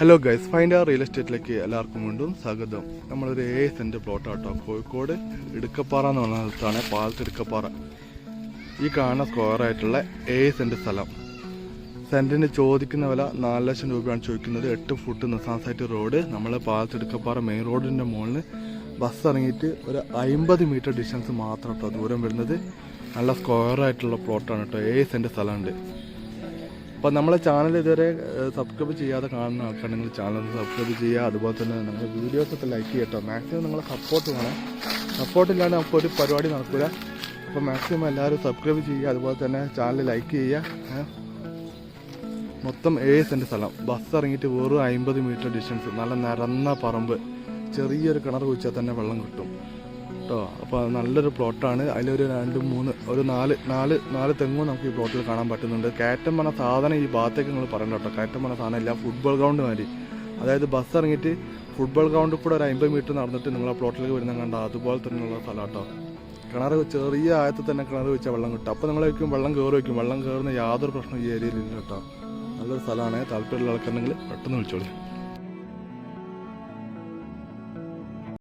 Hello guys, find അവർ real എസ്റ്റേറ്റിലേക്ക് എല്ലാവർക്കും വീണ്ടും സ്വാഗതം. നമ്മളൊരു 7 സെൻറ്റ് പ്ലോട്ടാട്ടോ, കോഴിക്കോട് ഇടുക്കപ്പാറ എന്ന് പറഞ്ഞ സ്ഥലത്താണ്. പാലത്ത് ഇടുക്കപ്പാറ. ഈ കാണുന്ന സ്ക്വയറായിട്ടുള്ള 7 സെൻറ്റ് സ്ഥലം. സെൻറ്റിന് ചോദിക്കുന്ന വില 4 ലക്ഷം രൂപയാണ് ചോദിക്കുന്നത്. 8 ഫുട്ട് നിസാം സൈറ്റ് റോഡ്. നമ്മൾ പാലത്ത് ഇടുക്കപ്പാറ മെയിൻ റോഡിൻ്റെ മുകളിൽ ബസ് ഇറങ്ങിയിട്ട് ഒരു 50 മീറ്റർ ഡിസ്റ്റൻസ് മാത്രം കേട്ടോ ദൂരം വരുന്നത്. നല്ല സ്ക്വയറായിട്ടുള്ള പ്ലോട്ടാണ് കേട്ടോ. 7 സെൻറ്റ് സ്ഥലമുണ്ട്. അപ്പോൾ നമ്മളെ ചാനൽ ഇതുവരെ സബ്സ്ക്രൈബ് ചെയ്യാതെ കാണുന്ന ആൾക്കാണെങ്കിൽ ചാനൽ സബ്സ്ക്രൈബ് ചെയ്യുക. അതുപോലെ തന്നെ നിങ്ങൾ വീഡിയോസൊക്കെ ലൈക്ക് ചെയ്യട്ടോ. മാക്സിമം നിങ്ങളെ സപ്പോർട്ട് വേണം. സപ്പോർട്ടില്ലാണ്ട് നമുക്ക് ഒരു പരിപാടി നടക്കില്ല. അപ്പോൾ മാക്സിമം എല്ലാവരും സബ്സ്ക്രൈബ് ചെയ്യുക. അതുപോലെ തന്നെ ചാനൽ ലൈക്ക് ചെയ്യുക. മൊത്തം 7 സെൻറ്റ് സ്ഥലം. ബസ് ഇറങ്ങിയിട്ട് വെറും 50 മീറ്റർ ഡിസ്റ്റൻസ്. നല്ല നിരന്ന പറമ്പ്. ചെറിയൊരു കിണർ കുഴിച്ചാൽ തന്നെ വെള്ളം കിട്ടും കേട്ടോ. അപ്പോൾ നല്ലൊരു പ്ലോട്ടാണ്. അതിലൊരു 2, 3, ഒരു 4 തെങ്ങും നമുക്ക് ഈ പ്ലോട്ടിൽ കാണാൻ പറ്റുന്നുണ്ട്. കയറ്റം പറഞ്ഞ സാധനം ഈ ഭാഗത്തേക്ക് നിങ്ങൾ പറയണ്ട കേട്ടോ. കയറ്റം പറഞ്ഞ സാധനം ഇല്ല. ഫുട്ബോൾ ഗ്രൗണ്ട് മാതിരി, അതായത് ബസ് ഇറങ്ങിയിട്ട് ഫുട്ബോൾ ഗ്രൗണ്ടിൽ കൂടെ ഒരു 50 മീറ്റർ നടന്നിട്ട് നിങ്ങൾ ആ പ്ലോട്ടിലേക്ക് വരുന്ന കണ്ട അതുപോലെ തന്നെയുള്ള സ്ഥലം കേട്ടോ. കിണർ ചെറിയ ആയത്തിൽ തന്നെ കിണർ വെച്ചാൽ വെള്ളം കിട്ടും. അപ്പോൾ നിങ്ങൾ വയ്ക്കും വെള്ളം കയറി വയ്ക്കും. വെള്ളം കയറുന്ന യാതൊരു പ്രശ്നവും ഈ ഏരിയയിൽ ഇല്ല കേട്ടോ. നല്ലൊരു സ്ഥലമാണ്. താല്പര്യമുള്ള ആൾക്കാരുണ്ടെങ്കിൽ പെട്ടെന്ന് വിളിച്ചോളൂ.